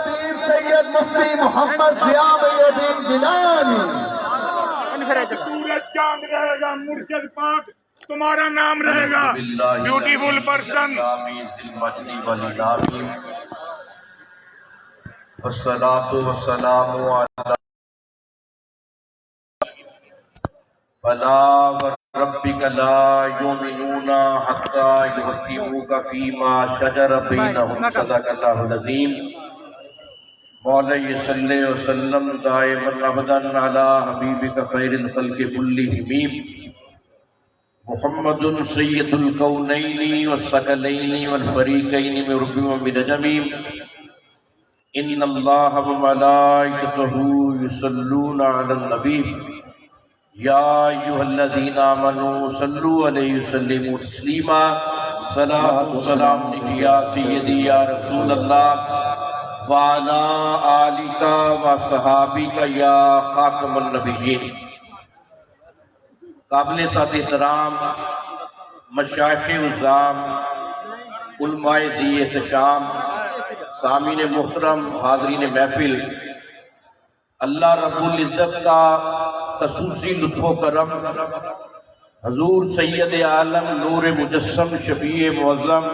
پیر سید مفتی محمد ضیاء الدین گیلانی۔ سورج چاند رہے گا، مرشد پاک تمہارا نام رہے گا، بیوٹیفل پرسن۔ والصلاة والسلام علی فلا وربک لا یؤمنون حتی یحکموک فیما شجر بینہم صدق اللہ العظیم۔ مولا صلی وسلم دائما ابدا علی حبیبک خیر الخلق کلہم محمد سید الکونین والثقلین والفریقین من رب ومن عجم۔ ان اللہ وملائکتہ یصلون علی النبی یا ایھا الذین آمنوا صلوا علیہ وسلموا تسلیما۔ صلاۃ و سلام علیک یا سیدی یا رسول اللہ وعلی آلک و صحابک یا خاتم النبیین۔ قابل سعادت احترام مشائخ عظام، علماء ذی احتشام، سامعین محترم، حاضرین محفل، اللہ رب العزت کا خصوصی لطف و کرم حضور سید عالم نور مجسم شفیع معظم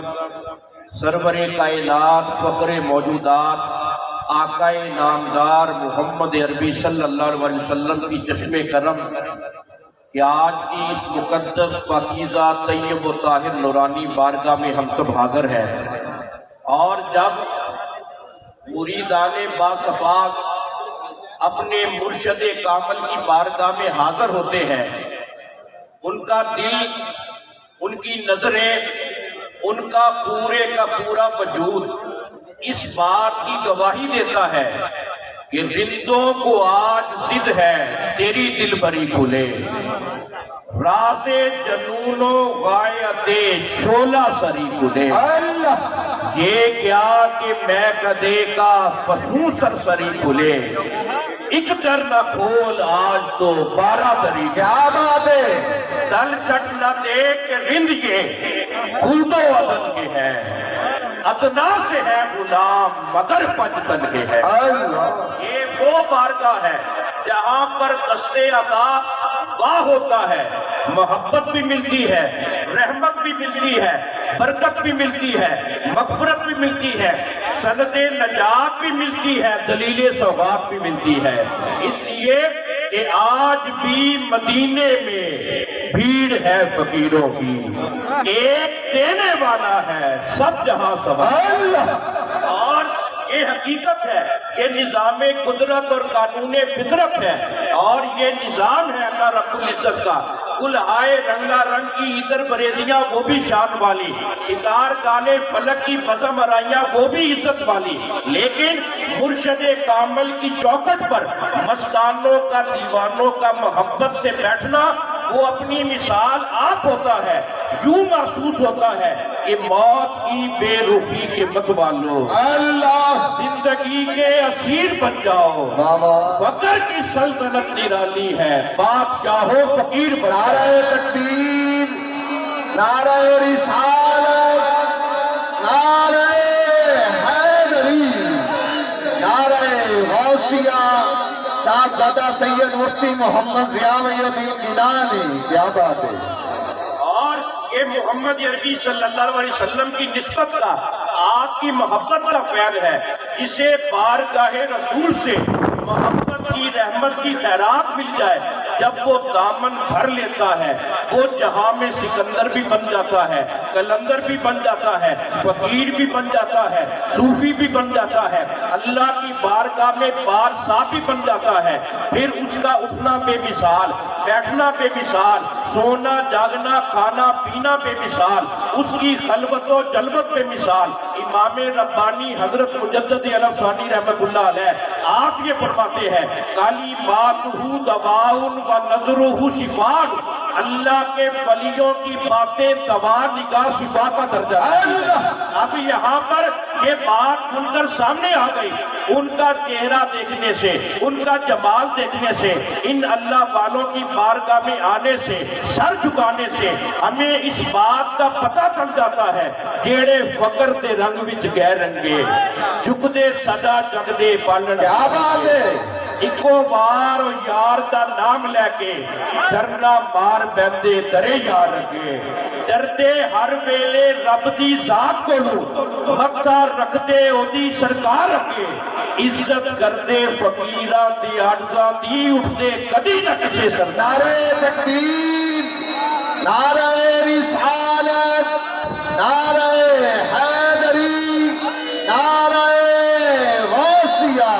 سرور کائنات فخر موجودات آقا نامدار محمد عربی صلی اللہ علیہ وسلم کی چشم کرم کہ آج کی اس مقدس پاکیزہ طیب و طاہر نورانی بارگاہ میں ہم سب حاضر ہیں، اور جب مریدان باصفاق اپنے مرشد کامل کی بارگاہ میں حاضر ہوتے ہیں، ان کا دل، ان کی نظریں، ان کا پورے کا پورا وجود اس بات کی گواہی دیتا ہے کہ رندوں کو آج ضد ہے تیری دل بری کھلے، راز جنون و غایت شعلہ سری کھلے، یہ کیا کہ میں کدے کا فسوں سرسری کھلے، ایک در نہ کھول آج تو 12 دری، کیا بات ہے، دل چھٹ نہ دیکھ رند یہ خلد و عدن کے ہیں، ادنا سے ہے غلام مگر پنجتن کے ہے۔ یہ وہ بارگاہ ہے جہاں پر دست عطا واہ ہوتا ہے، محبت بھی ملتی ہے، رحمت بھی ملتی ہے، برکت بھی ملتی ہے، مغفرت بھی ملتی ہے، سند نجات بھی ملتی ہے، دلیل سوغات بھی ملتی ہے۔ اس لیے کہ آج بھی مدینے میں بھیڑ ہے فقیروں کی، ایک دینے والا ہے سب جہاں سوال۔ اور یہ حقیقت ہے، یہ نظام قدرت اور قانون فطرت ہے، اور یہ نظام ہے اللہ رب العزت کا۔ کلہائے رنگا رنگ کی ادھر بریزیاں وہ بھی شان والی، ستار گانے فلک کی بزم ارائیاں وہ بھی عزت والی، لیکن مرشد کامل کی چوکھٹ پر مستانوں کا، دیوانوں کا محبت سے بیٹھنا، وہ اپنی مثال آپ ہوتا ہے۔ یوں محسوس ہوتا ہے کہ موت کی بے رخی کے مت والو اللہ زندگی کے اسیر بن جاؤ، فقر کی سلطنت نرالی ہے، بادشاہو فقیر بن جاؤ۔ نعرہ تکبیر، نعرہ رسالت، نعرہ حیدری، نعرہ غوثیہ، صاحبزادہ سید مفتی محمد ضیاء الدین گیلانی، کیا بات ہے۔ اور یہ محمد عربی صلی اللہ علیہ وسلم کی نسبت کا، آپ کی محبت کا فیض ہے، جسے بارگاہ رسول سے محبت کی، رحمت کی خیرات مل جائے، جب وہ دامن بھر لیتا ہے، وہ جہاں میں سکندر بھی بن جاتا ہے، کلندر بھی بن جاتا ہے، فقیر بھی بن جاتا ہے، صوفی بھی بن جاتا ہے، اللہ کی بارگاہ میں بارسا بھی بن جاتا ہے۔ پھر اس کا اٹھنا بے مثال، بیٹھنا بے مثال، سونا جاگنا کھانا پینا بے مثال، اس کی خلوت و جلوت بے مثال۔ امام ربانی حضرت مجدد علف ثانی رحمت اللہ علیہ آپ یہ فرماتے ہیں، کالی باتہ دواؤن و نظرہ شفاء، اللہ کے ولیوں کی باتیں دوا نگاہ شفا کا درجہ ہے۔ اب یہاں پر یہ بات من کر سامنے آ گئی، ان کا چہرہ دیکھنے سے، ان کا جمال دیکھنے سے، ان اللہ والوں کی بارگاہ میں آنے سے، سر جھکانے سے ہمیں اس بات کا پتہ چل جاتا ہے جیڑے فقر دے رنگ وچ گئے رنگے، جھکدے سدا جگدے بالن۔ کیا بات ہے؟ اکو بار یار دا نام لے کے درنا مار بیندے درے یار لگے، ڈردے ہر ویلے رب دی ذات کو لو، مکہ رکھ دے او دی سرکار رکھے، عزت کردے فقیران دی عاجزاں دی اٹھ دے کدی نہ کسے سردار۔ نعرہ تکبیر، نعرہ رسالت، نعرہ حیدری، نعرہ غوثیہ،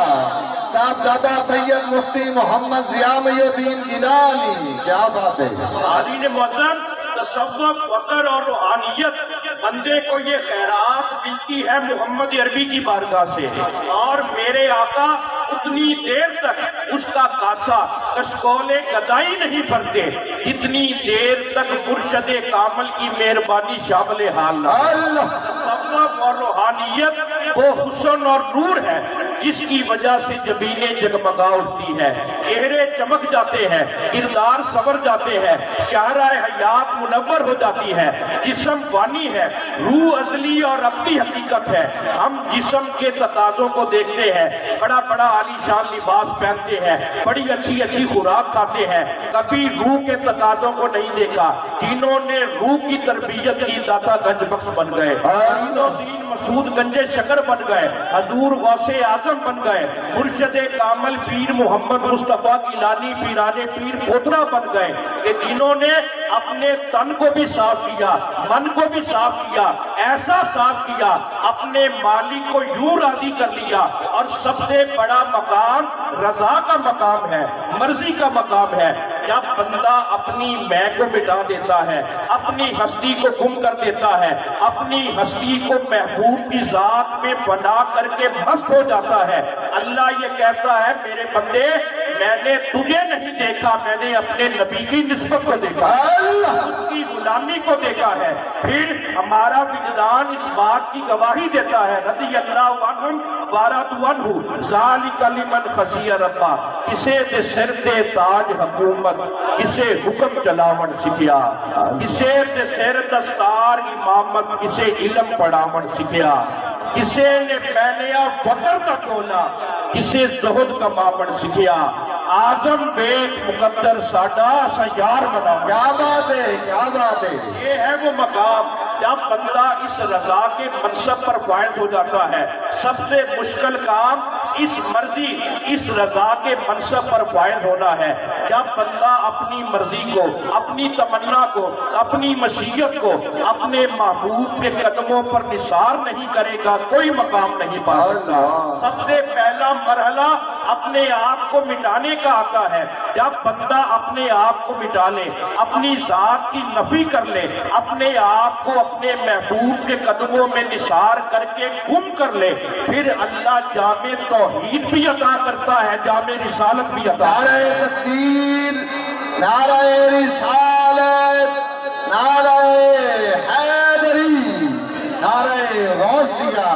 صاحبزادہ سید مفتی محمد ضیاء الدین گیلانی۔ کیا بات ہے؟ حاضرین معظم، تصوف، فقر اور روحانیت بندے کو یہ خیرات ملتی ہے محمد عربی کی بارگاہ سے، اور میرے آقا اتنی دیر تک اس کا کاسا کشکول گدائی نہیں بھرتے جتنی دیر تک مرشد کامل کی مہربانی شامل حال نہ۔ اللہ تصوف اور روحانیت وہ حسن اور نور ہے جس کی وجہ سے جبینیں جگمگا اٹھتی ہے، چہرے چمک جاتے ہیں، کردار سنور جاتے ہیں، شاہراہ حیات منور ہو جاتی ہے، جسم فانی ہے، روح ازلی اور ابدی حقیقت ہے۔ ہم جسم کے تقاضوں کو دیکھتے ہیں، بڑا بڑا عالی شان لباس پہنتے ہیں، بڑی اچھی اچھی خوراک کھاتے ہیں، کبھی روح کے تقاضوں کو نہیں دیکھا۔ جنہوں نے روح کی تربیت کی داتا گنج بخش بن گئے، دین مسعود گنج شکر بن گئے، حضور غوث اعظم بن گئے، مرشد کامل پیر محمد مصطفیٰ گیلانی پیرانے پیر پوترا بن گئے، کہ جنہوں نے اپنے تن کو بھی صاف کیا، من کو بھی صاف کیا، ایسا صاف کیا، اپنے مالک کو یوں راضی کر لیا۔ اور سب سے بڑا مقام رضا کا مقام ہے، مرضی کا مقام ہے۔ جب بندہ اپنی میں کو مٹا دیتا ہے، اپنی ہستی کو گم کر دیتا ہے، اپنی ہستی کو محبوب کی ذات میں فنا کر کے مست ہو جاتا ہے، اللہ یہ کہتا ہے میرے بندے میں نے تجھے نہیں دیکھا، میں نے اپنے نبی کی نسبت کو دیکھا، اس کی غلامی کو دیکھا ہے۔ پھر ہمارا وجدان اس بات کی گواہی دیتا ہے، رضی اللہ عنہم وارضوا عنہ، ذالک لمن خشی ربہ، کسے دے سر تے تاج حکومت، کسے حکم چلاون سکھیا، کسے دے سر دستار امامت، کسے علم پڑھاون سکھیا، کسے نے پہنیا فقر کا چولا، کسے زہد کا مامن سکھیا، آزم بیٹ مقدر ساڈا سیار بنا۔ کیا بات ہے؟ کیا بات ہے؟ یہ ہے وہ مقام جب بندہ اس رضا کے منصب پر فائز ہو جاتا ہے۔ سب سے مشکل کام اس مرضی، اس رضا کے منصب پر فائز ہونا ہے۔ جب بندہ اپنی مرضی کو، اپنی تمنا کو، اپنی مشیت کو اپنے محبوب کے قدموں پر نثار نہیں کرے گا، کوئی مقام نہیں پا سکتا۔ سب سے پہلا مرحلہ اپنے آپ کو مٹانے کا آتا ہے۔ جب بندہ اپنے آپ کو مٹا لے، اپنی ذات کی نفی کر لے، اپنے آپ کو اپنے محبوب کے قدموں میں نثار کر کے گم کر لے، پھر اللہ جامع توحید بھی عطا کرتا ہے، جامع رسالت بھی عطا۔ نعرہ تکبیر، نعرہ رسالت، نعرہ حیدری، نعرہ غوثیہ،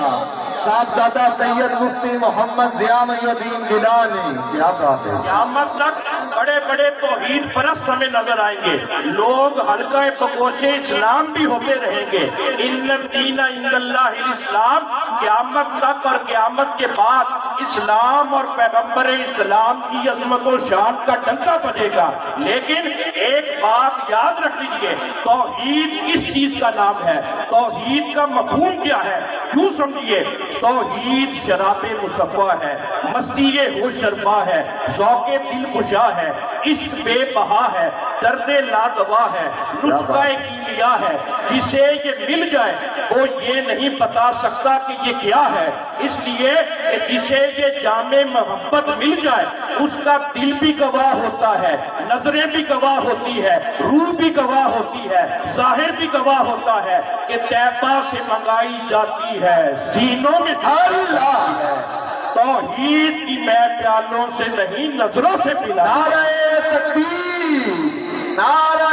صاحبزادہ سید مفتی محمد ضیاء الدین گیلانی۔ کیا بات ہے؟ قیامت تک بڑے بڑے توحید پرست ہمیں نظر آئیں گے، لوگ حلقہ بگوش اسلام بھی ہوتے رہیں گے۔ ان الدین عند اللہ الاسلام، قیامت تک اور قیامت کے بعد اسلام اور پیغمبر اسلام کی عظمت و شان کا ڈنکا بجے گا۔ لیکن ایک بات یاد رکھ لیجئے، توحید کس چیز کا نام ہے؟ توحید کا مفہوم کیا ہے؟ کیوں سمجھیے، توحید شراب مصفا ہے، مستی ہوش شربا ہے، ذوق دل کشا ہے، عشق بے بہا ہے، درد لادوا ہے، نسخہ کیمیا ہے۔ جسے یہ مل جائے وہ یہ نہیں بتا سکتا کہ یہ کیا ہے، اس لیے کہ جسے یہ جامع محبت مل جائے اس کا دل بھی گواہ ہوتا ہے، نظریں بھی گواہ ہوتی ہے، روح بھی گواہ ہوتی ہے، ظاہر بھی گواہ ہوتا ہے کہ طیبہ سے منگائی جاتی ہے، سینوں میں اللہ ہے۔ توحید کی میں پیالوں سے نہیں نظروں سے پلا۔ نعرہ تکبیر، نعرہ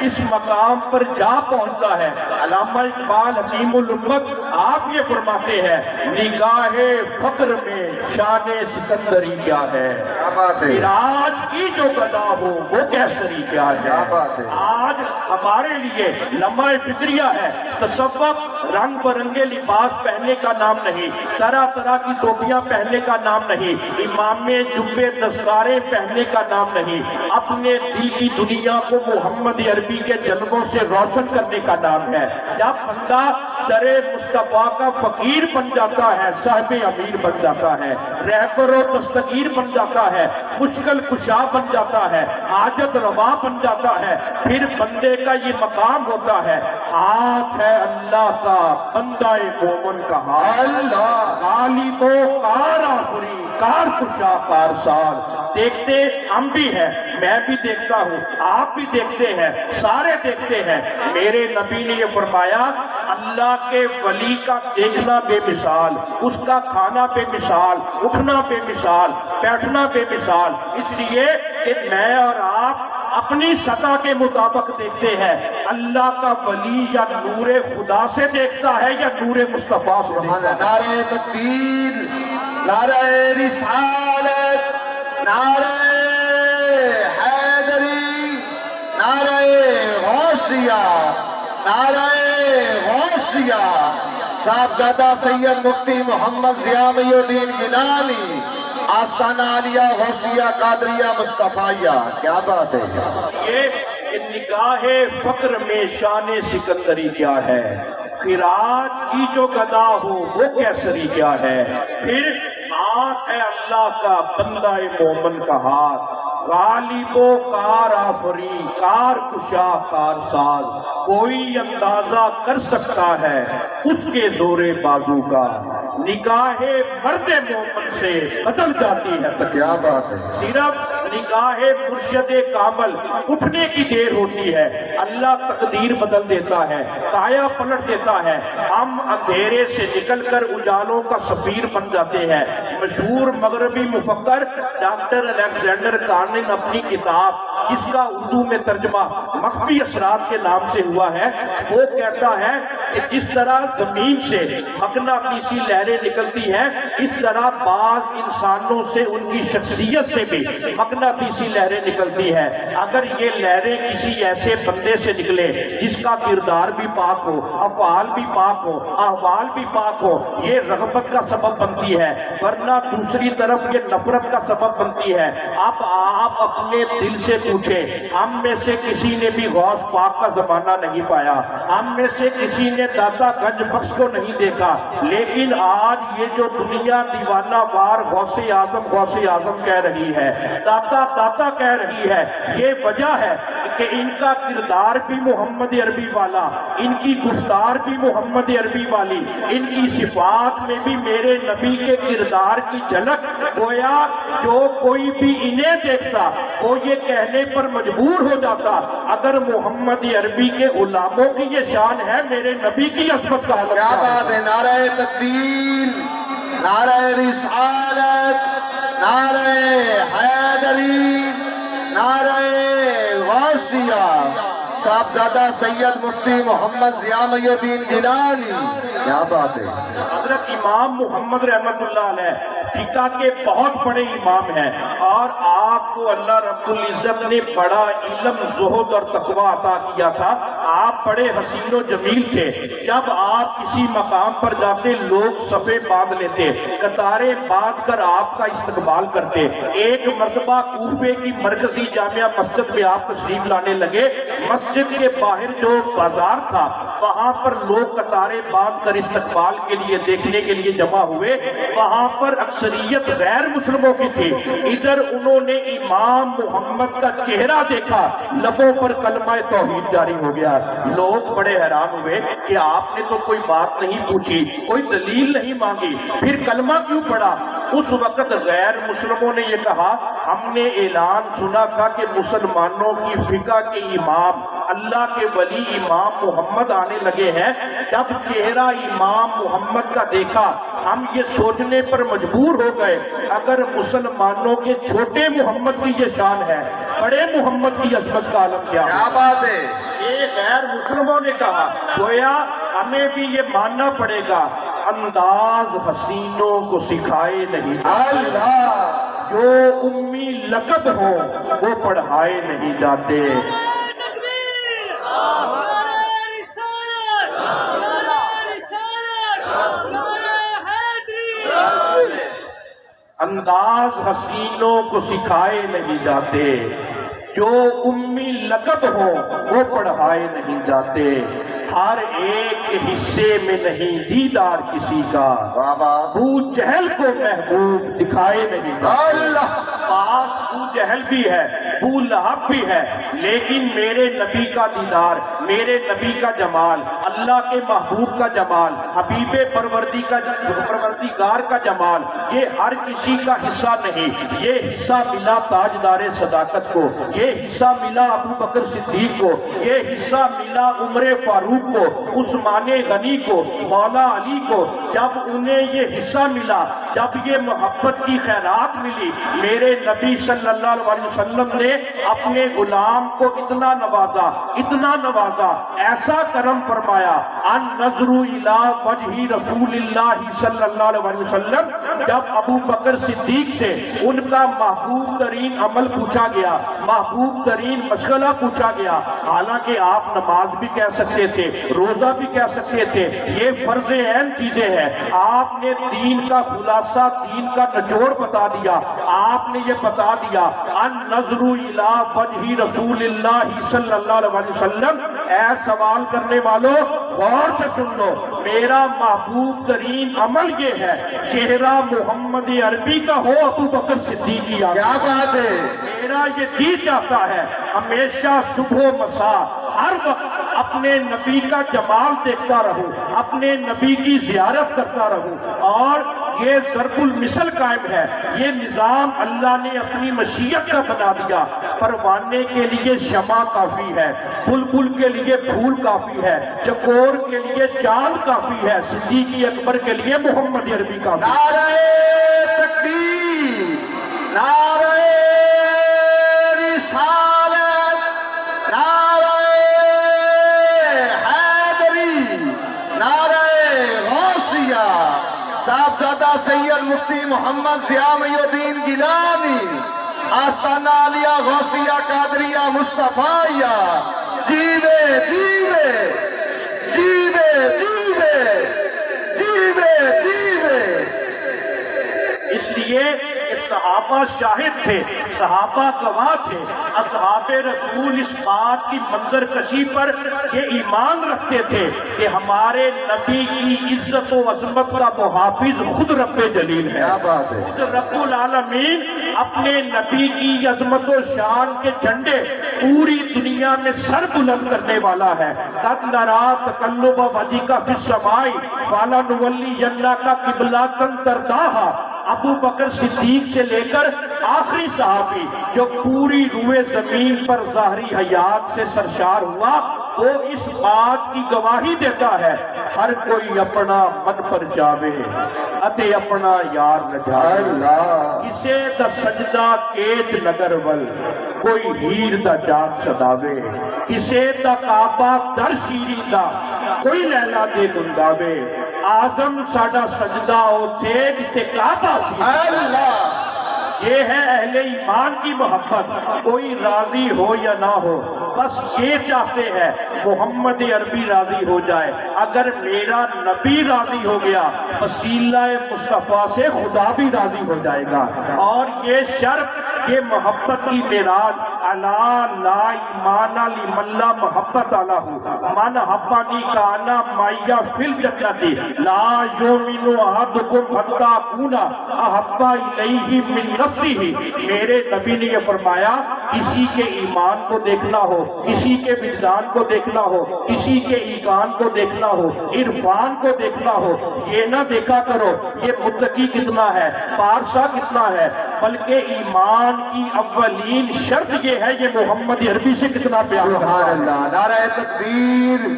اس مقام پر جا پہنچتا ہے۔ علامہ اقبال حکیم الامت آپ یہ فرماتے ہیں نگاہ فقر میں شان سکندری کیا ہے، کیا بات ہے، پھر آج کی جو گدا ہو وہ کیسری کیا ہے۔ کیا بات ہے۔ آج ہمارے لیے لمحہ فکریہ ہے، تصوف رنگ برنگے لباس پہننے کا نام نہیں، طرح طرح کی ٹوپیاں پہننے کا نام نہیں، امامے جبے دستاریں پہننے کا نام نہیں، اپنے دل کی دنیا کو محمد عربی کے جلووں سے روشن کرنے کا نام ہے۔ جب بندہ در مصطفیٰ کا فقیر بن جاتا ہے، صاحب امیر بن جاتا ہے، رہبر و دستگیر بن جاتا ہے، مشکل کشا بن جاتا ہے، حاجت روا بن جاتا ہے، پھر بندے کا یہ مقام ہوتا ہے ہاتھ ہے اللہ کا بندہ مومن کا ہاتھ، اللہ غالب و کار آفری کار کشا کار سال۔ دیکھتے ہم بھی ہیں، میں بھی دیکھتا ہوں، آپ بھی دیکھتے ہیں، سارے دیکھتے ہیں۔ میرے نبی نے یہ فرمایا اللہ کے ولی کا دیکھنا بے مثال، اس کا کھانا بے مثال، اٹھنا بے مثال، بیٹھنا بے مثال، اس لیے کہ میں اور آپ اپنی سطح کے مطابق دیکھتے ہیں۔ اللہ کا ولی یا نور خدا سے دیکھتا ہے یا نور مصطفیٰ سے دیکھتا ہے۔ نعرہ تکبیر، نعرہ رسالت، نعرہ حیدری، نعرہ غوثیہ، نعرہ غوثیہ، صاحبزادہ سید مفتی محمد ضیاء الدین گیلانی، آستانہ عالیہ غوثیہ قادریہ مصطفیہ۔ کیا بات ہے، یہ نگاہ فقر میں شان سکندری کیا ہے، پھر آج کی جو گدا ہو وہ کیسری کیا ہے، پھر ہاتھ ہے اللہ کا بندہ مومن کا ہاتھ، غالب و کار آفری کار کشا کار ساز، کوئی اندازہ کر سکتا ہے اس کے زور بازو کا، نگاہ مرد مومن سے بدل جاتی ہے تقدیر۔ کیا بات ہے، صرف نگاہ مرشد کامل اٹھنے کی دیر ہوتی ہے، اللہ تقدیر بدل دیتا ہے، کایا پلٹ دیتا ہے، ہم اندھیرے سے نکل کر اجالوں کا سفیر بن جاتے ہیں۔ مشہور مغربی مفکر ڈاکٹر الیگزینڈر کارنن اپنی کتاب جس کا اردو میں ترجمہ مخفی اثرات کے نام سے ہوا ہے، وہ کہتا ہے کہ جس طرح زمین سے مقناطیسی لہریں نکلتی ہیں، اس طرح بعض انسانوں سے ان کی شخصیت سے بھی مقناطیسی لہریں نکلتی ہیں۔ اگر یہ لہریں کسی ایسے بندے سے نکلے جس کا کردار بھی پاک ہو، افعال بھی پاک ہو، احوال بھی پاک ہو، یہ رغبت کا سبب بنتی ہے، ورنہ دوسری طرف یہ نفرت کا سبب بنتی ہے۔ اب آپ اپنے دل سے پوچھیں، ہم میں سے کسی نے بھی غوث پاک کا زمانہ نہیں پایا، ہم میں سے کسی نے داتا گنج بخش کو نہیں دیکھا، لیکن آج یہ جو دنیا دیوانہ وار غوث اعظم کہہ رہی ہے، داتا داتا کہہ رہی ہے، یہ وجہ ہے کہ ان کا کردار بھی محمد عربی والا، ان کی گفتار بھی محمد عربی والی، ان کی صفات میں بھی میرے نبی کے کردار کی جھلک، گویا جو کوئی بھی انہیں دیکھتا وہ یہ کہنے پر مجبور ہو جاتا اگر محمد عربی کے غلاموں کی یہ شان ہے، میرے نبی کی عظمت کا حلق کیا کیا ہے؟ بات ہے، نعرہ تکبیر، نعرہ رسالت، نعرہ حیدری، نعرہ غوثیہ، صاحبزادہ سید مفتی محمد ضیاء الدین گیلانی۔ کیا بات ہے، حضرت امام محمد رحمت اللہ علیہ فقہ کے بہت بڑے امام ہیں، اور آپ کو اللہ رب العزت نے بڑا علم، زہد اور تقویٰ عطا کیا تھا۔ آپ بڑے حسین و جمیل تھے، جب آپ کسی مقام پر جاتے لوگ صفے باندھ لیتے، قطاریں باندھ کر آپ کا استقبال کرتے۔ ایک مرتبہ کوفے کی مرکزی جامعہ مسجد میں آپ تشریف لانے لگے، مسجد کے باہر جو بازار تھا وہاں پر لوگ قطاریں باندھ کر استقبال کے لیے دیکھنے کے لیے جمع ہوئے، وہاں پر اکثریت غیر مسلموں کی تھی۔ ادھر انہوں نے امام محمد کا چہرہ دیکھا، لبوں پر کلمہ توحید جاری ہو گیا۔ لوگ بڑے حیران ہوئے کہ آپ نے تو کوئی بات نہیں پوچھی، کوئی دلیل نہیں مانگی، پھر کلمہ کیوں پڑھا؟ اس وقت غیر مسلموں نے یہ کہا، ہم نے اعلان سنا تھا کہ مسلمانوں کی فقہ کے امام، اللہ کے ولی امام محمد آنے لگے ہیں۔ جب چہرہ امام محمد کا دیکھا ہم یہ سوچنے پر مجبور ہو گئے اگر مسلمانوں کے چھوٹے محمد کی یہ شان ہے، بڑے محمد کی عظمت کا عالم کیا کیا بات ہے؟ یہ غیر مسلموں نے کہا، گویا ہمیں بھی یہ ماننا پڑے گا، انداز حسینوں کو سکھائے نہیں اللہ جو امی لقب ہوں وہ پڑھائے نہیں جاتے۔ انداز حسینوں کو سکھائے نہیں جاتے، جو امی لقب ہو وہ پڑھائے نہیں جاتے، ہر ایک کے حصے میں نہیں دیدار کسی کا، بابا ابو جہل کو محبوب دکھائے نہیں جاتے۔ اللہ پاس ابو جہل بھی ہے، ابو لہب بھی ہے، لیکن میرے نبی کا دیدار، میرے نبی کا جمال، اللہ کے محبوب کا جمال، حبیب پروردگار کا جمال، یہ ہر کسی کا حصہ نہیں۔ یہ حصہ ملا تاجدار صداقت کو، یہ حصہ ملا ابو بکر صدیق کو، یہ حصہ ملا عمر فاروق کو، عثمان غنی کو، مولا علی کو۔ جب انہیں یہ حصہ ملا، جب یہ محبت کی خیرات ملی، میرے نبی صلی اللہ علیہ وسلم نے اپنے غلام کو اتنا نوازا، ایسا کرم فرمایا، النظر الی وجہ رسول اللہ صلی اللہ علیہ وسلم۔ جب ابو بکر صدیق سے ان کا محبوب ترین عمل پوچھا گیا، محبوب ترین مشغلہ پوچھا گیا، حالانکہ آپ نماز بھی کہہ سکتے تھے، روزہ بھی کہہ سکتے تھے، یہ فرض عین چیزیں ہیں، آپ نے دین کا خلاصہ، دین کا نچوڑ بتا دیا، آپ نے یہ بتا دیا، النظر الی وجہ رسول اللہ صلی اللہ علیہ وسلم۔ اے سوال کرنے والوں غور سے سن لو، میرا محبوب ترین عمل یہ ہے، چہرہ محمد عربی کا ہو ابو بکر صدیق کی آنکھ۔ کیا بات ہے؟ میرا یہ جی چاہتا ہے ہمیشہ صبح و مساء ہر وقت اپنے نبی کا جمال دیکھتا رہوں، اپنے نبی کی زیارت کرتا رہوں، اور یہ ضرب المثل قائم ہے، یہ نظام اللہ نے اپنی مشیت کا بنا دیا۔ پروانے کے لیے شمع کافی ہے، بلبل کے لیے پھول کافی ہے، چکور کے لیے چاند کافی ہے، صدیق اکبر کے لیے محمد عربی کافی ہے۔ نعرہ تکبیر، نعرہ رسالت، نعرہ حیدری، نعرہ غوثیہ، صاحبزادہ سید مفتی محمد ضیاء محی الدین گیلانی، آستانہ عالیہ غوثیہ قادریہ مصطفیہ، جیوے جیوے جیوے جیوے جیوے جیوے۔ اس لیے کہ صحابہ شاہد تھے، صحابہ گواہ تھے، اصحاب رسول اس بات کی منظر کشی پر یہ ایمان رکھتے تھے کہ ہمارے نبی کی عزت و عظمت کا محافظ خود رب جلیل ہے۔ کیا بات ہے؟ خود رب العالمین اپنے نبی کی عظمت و شان کے جھنڈے پوری دنیا میں سر بلند کرنے والا ہے۔ قد نرا تقلب وجہک فی السماء فلنولینک قبلۃ ترضاھا۔ ابو بکر صدیق سے لے کر آخری صحابی جو پوری روئے زمین پر ظاہری حیات سے سرشار ہوا، وہ اس بات کی گواہی دیتا ہے، ہر کوئی اپنا من پر جاوے اتے اپنا یار نہ جاوے۔ اللہ کسے دا سجدہ کیچ نگر ول کوئی ہیر دا جات صداوے، کسے دا کعبہ در شیری دا کوئی لیلا دے گنداوے۔ آزم ساڈا سجدہ ہوتے جتے کعبہ سی۔ اللہ یہ ہے اہل ایمان کی محبت، کوئی راضی ہو یا نہ ہو، بس یہ چاہتے ہیں محمد عربی راضی ہو جائے۔ اگر میرا نبی راضی ہو گیا، وسیلہ مصطفیٰ سے خدا بھی راضی ہو جائے گا۔ اور یہ شرف، یہ محبت کی معراج، الا لا ایمان لمن لا محبت له، من حبنی کان معی فی الجنۃ لا یؤمن احدکم حتی اکون احب الیہ من نفسہ۔ میرے نبی نے یہ فرمایا، کسی کے ایمان کو دیکھنا ہو، کسی کے وجدان کو دیکھنا ہو، کسی کے ایمان کو دیکھنا ہو، عرفان کو دیکھنا ہو، یہ نہ دیکھا کرو یہ متقی کتنا ہے، پارسا کتنا ہے، بلکہ ایمان کی اولین شرط یہ ہے یہ محمد عربی سے کتنا پیار کرتا سبحان ہے۔ اللہ، نعرہ تکبیر،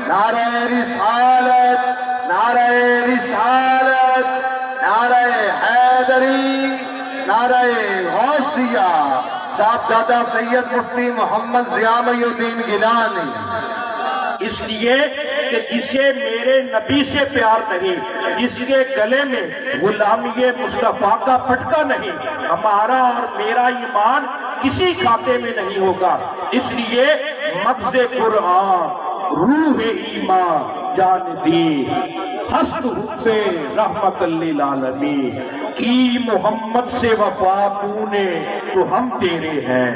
نعرہ رسالت، نعرہ رسالت۔ حیدری، نعرہ غوثیہ، صاحبزادہ سید مفتی محمد ضیاء محی الدین گیلانی۔ اس لیے کہ جسے میرے نبی سے پیار نہیں، جس کے گلے میں غلامی مصطفیٰ کا پھٹکا نہیں، ہمارا اور میرا ایمان کسی کھاتے میں نہیں ہوگا۔ اس لیے مغز قرآن روح ایمان جان دی، ہست حب رحمت للعالمین کی محمد سے وفا تو نے تو ہم تیرے ہیں،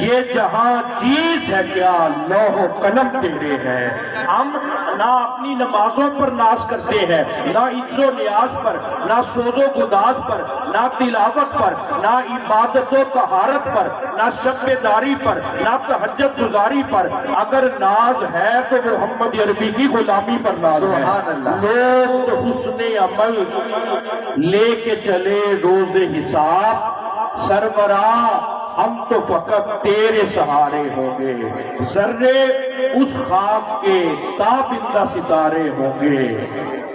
یہ جہاں چیز ہے کیا لوح و قلم تیرے ہیں۔ ہم نہ اپنی نمازوں پر ناز کرتے ہیں، نہ عز و نیاز پر، نہ سوز و گداز پر، نہ تلاوت پر، نہ عبادت و طہارت پر، نہ شب داری پر، نہ تہجد گزاری پر۔ اگر ناز ہے تو محمد عربی کی غلامی پر ناز ہے۔ سبحان اللہ۔ لوگ تو حسن عمل لے کے چلے روز حساب، سربراہ ہم تو فقط تیرے سہارے ہوں گے، ذرے اس خاک کے تابندہ ستارے ہوں گے،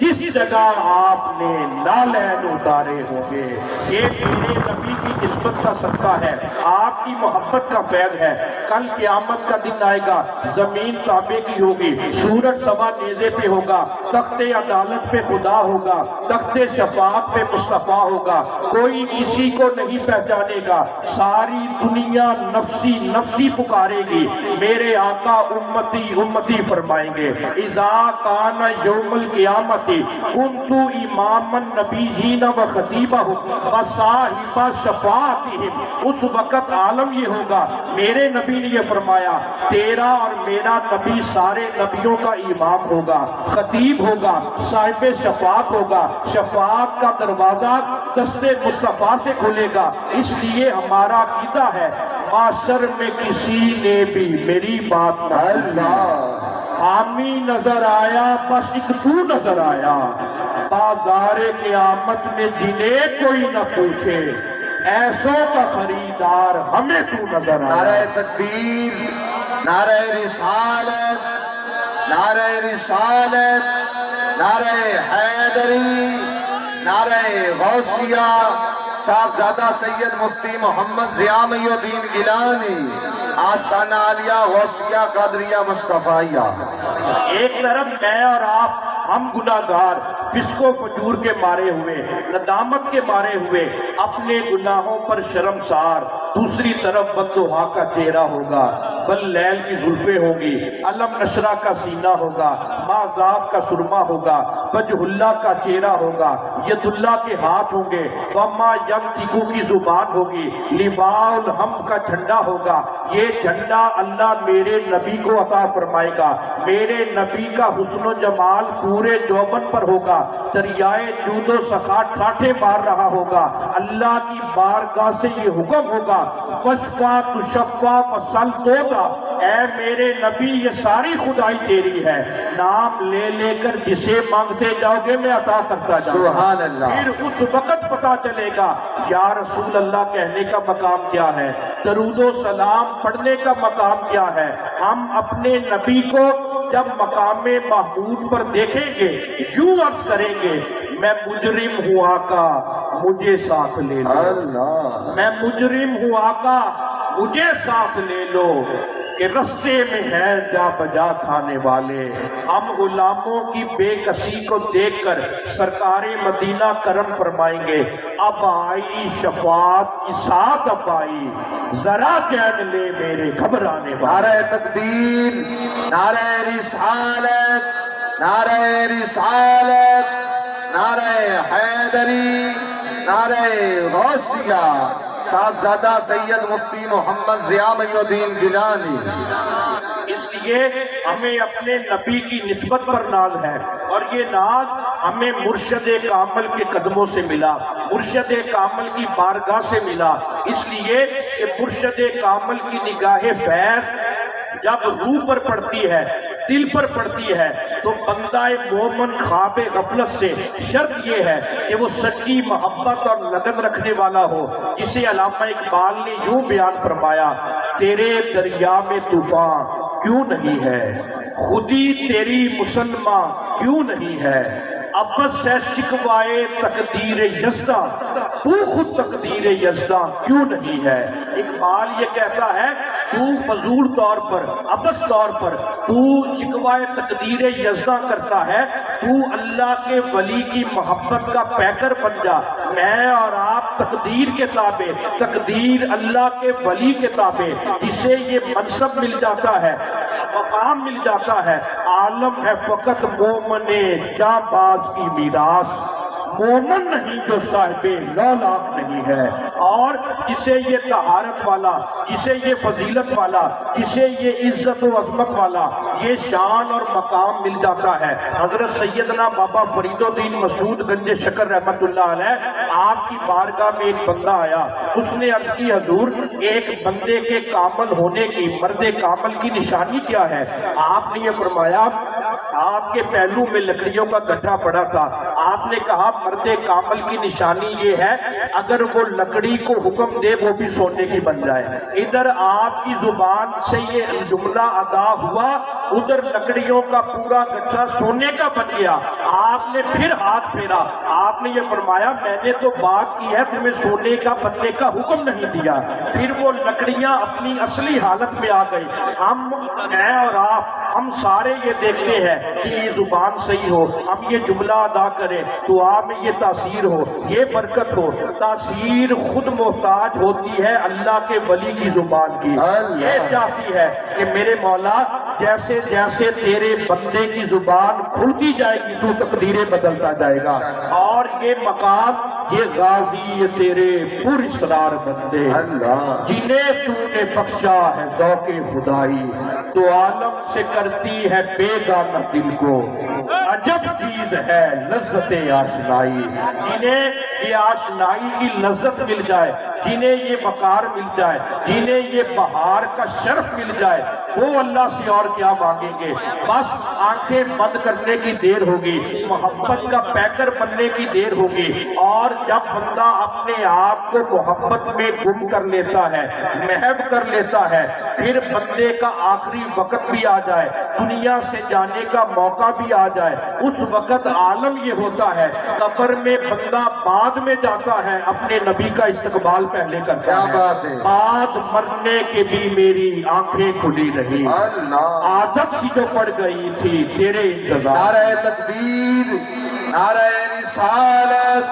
جس جگہ آپ نے نالین اتارے ہوں گے۔ یہ میرے نبی کی نسبت کا صدقہ ہے، آپ کی محبت کا فیض ہے۔ کل قیامت کا دن آئے گا، زمین تابے کی ہوگی، سورج سوا نیزے پہ ہوگا، تخت عدالت پہ خدا ہوگا، تخت شفاعت پہ مصطفیٰ ہوگا، کوئی کسی کو نہیں پہچانے گا، ساری دنیا نفسی نفسی پکارے گی، میرے آقا امتی امتی فرمائیں گے۔ اذا کان یوم القیامت کنت امام النبیین و خطیبہم و صاحب شفاعتہم۔ اس وقت عالم یہ ہوگا، میرے نبی نے یہ فرمایا، تیرا اور میرا نبی سارے نبیوں کا امام ہوگا، خطیب ہوگا، صاحب شفاعت ہوگا، شفاعت کا دروازہ دست مصطفیٰ سے کھلے گا۔ اس لیے ہمارا عقیدہ ہے، معاشر میں کسی نے بھی میری بات نہ اللہ حامی نظر آیا، بس ایک تو نظر آیا، بازار قیامت میں جنہیں کوئی نہ پوچھے، ایسوں کا خریدار ہمیں تو نظر آیا۔ نعرہ تکبیر، نعرہ رسالت، نعرہ رسالت، نعرہ حیدری، نعرہ غوثیہ، صاحبزادہ سید مفتی محمد ضیاء محی الدین گیلانی، آستانہ عالیہ غوثیہ قادریہ مصطفیہ۔ ایک طرف میں اور آپ ہم گناہگار، فسق و فجور کے مارے ہوئے، ندامت کے مارے ہوئے، اپنے گناہوں پر شرمسار، دوسری طرف بددعا کا چہرہ ہوگا، واللیل کی زلفیں ہوں گی، علم نشرہ کا سینہ ہوگا، مازاق کا سرما ہوگا، وجہ اللہ کا چہرہ ہوگا، ید اللہ کے ہاتھ ہوں گے، وما ینطقو کی زبان ہوگی، لواء الحمد کا جھنڈا ہوگا۔ یہ جھنڈا اللہ میرے نبی کو عطا فرمائے گا، میرے نبی کا حسن و جمال پورے جوبن پر ہوگا، دریائے جود و سخا ٹھاٹھے مار رہا ہوگا، اللہ کی بارگاہ سے یہ حکم ہوگا، وشفا تشفا وصل تودا، اے میرے نبی یہ ساری خدائی تیری ہے، نام لے لے کر جسے مانگتے جاؤ گے میں عطا کرتا جاؤں گا۔ سبحان اللہ۔ پھر اس وقت پتا چلے گا یا رسول اللہ کہنے کا مقام کیا ہے، درود و سلام پڑھنے کا مقام کیا ہے۔ ہم اپنے نبی کو جب مقام محمود پر دیکھیں گے یوں عرض کریں گے، میں مجرم ہوں آقا مجھے ساتھ لے لو، اللہ میں مجرم ہوں آقا مجھے ساتھ لے لو، کہ رستے میں ہے جا بجا کھانے والے۔ ہم غلاموں کی بے کسی کو دیکھ کر سرکار مدینہ کرم فرمائیں گے، اب آئی شفاعت کی ساتھ، اب آئی ذرا چین لے میرے گھبرانے والے۔ نعرہ تکبیر، نعرہ رسالت، نعرہ رسالت، نعرہ حیدری، نعرہ غوثیہ، صاحبزادہ سید مفتی محمد ضیاء محی الدین گیلانی۔ اس لیے ہمیں اپنے نبی کی نسبت پر ناز ہے، اور یہ ناز ہمیں مرشد کامل کے قدموں سے ملا، مرشد کامل کی بارگاہ سے ملا۔ اس لیے کہ مرشد کامل کی نگاہ فیض جب روح پر پڑتی ہے، دل پر پڑتی ہے، تو بندہ مومن خواب غفلت سے شرط یہ ہے کہ وہ سچی محبت اور لگن رکھنے والا ہو، جسے علامہ اقبال نے یوں بیان فرمایا، تیرے دریا میں طوفان کیوں نہیں ہے، خودی تیری مسلمہ کیوں نہیں ہے، ابس ہے شکوائے تقدیر یزداں، تو خود تقدیر یزداں کیوں نہیں ہے؟ اقبال یہ کہتا ہے تو فضول طور پر، ابس طور پر تو شکوائے تقدیر یزداں کرتا ہے، تو اللہ کے ولی کی محبت کا پیکر بن جا۔ میں اور آپ تقدیر کے تابع، تقدیر اللہ کے ولی کے تابع، جسے یہ منصب مل جاتا ہے، مقام مل جاتا ہے، عالم ہے فقط مومن جاں باز کی میراث، مومن نہیں جو صاحب لولاک نہیں ہے۔ اور جسے یہ طہارت والا، جسے یہ فضیلت والا، جسے یہ عزت و عظمت والا یہ شان اور مقام مل جاتا ہے۔ حضرت سیدنا بابا فرید الدین مسعود گنج شکر رحمت اللہ علیہ، آپ کی بارگاہ میں ایک بندہ آیا، اس نے عرض کی حضور ایک بندے کے کامل ہونے کی، مرد کامل کی نشانی کیا ہے؟ آپ نے یہ فرمایا آپ کے پہلو میں لکڑیوں کا گٹھا پڑا تھا، آپ نے کہا مرد کامل کی نشانی یہ ہے اگر وہ لکڑی کو حکم دے وہ بھی سونے کی بن جائے۔ ادھر آپ کی زبان سے یہ جملہ ادا ہوا، ادھر لکڑیوں کا پورا گٹھا سونے کا بن گیا۔ آپ نے پھر ہاتھ پھیرا، آپ نے یہ فرمایا میں نے تو بات کی ہے، تمہیں سونے کا بننے کا حکم نہیں دیا۔ پھر وہ لکڑیاں اپنی اصلی حالت میں آ گئی۔ میں اور آپ ہم سارے یہ دیکھتے ہیں کہ یہ زبان صحیح ہو، ہم یہ جملہ ادا کریں، دعا میں یہ تاثیر ہو، یہ برکت ہو۔ تاثیر خود محتاج ہوتی ہے اللہ کے ولی کی زبان کی، یہ چاہتی ہے کہ میرے مولا جیسے جیسے تیرے بندے کی زبان کھلتی جائے گی تو تقدیریں بدلتا جائے گا۔ اور یہ مقام، یہ غازی، یہ تیرے پر اسرار بندے جنہیں تو نے بخشا ہے ذوق خدائی، تو عالم سے کرتی ہے بیگانہ دل کو، عجب چیز ہے لذت آشنائی۔ جنہیں یہ آشنائی کی لذت مل جائے، جنہیں یہ وقار مل جائے، جنہیں یہ بہار کا شرف مل جائے، وہ اللہ سے اور کیا مانگیں گے؟ بس آنکھیں بند کرنے کی دیر ہوگی، محبت کا پیکر بننے کی دیر ہوگی۔ اور جب بندہ اپنے آپ کو محبت میں گم کر لیتا ہے، محو کر لیتا ہے، پھر بندے کا آخری وقت بھی آ جائے، دنیا سے جانے کا موقع بھی آ جائے، اس وقت عالم یہ ہوتا ہے قبر میں بندہ بعد میں جاتا ہے، اپنے نبی کا استقبال پہلے کرتا ہے۔ بعد مرنے کے بھی میری آنکھیں کھلی رہی، عادت سی جو پڑ گئی تھی تیرے انتظار۔ نعرہ تکبیر، نعرہ رسالت،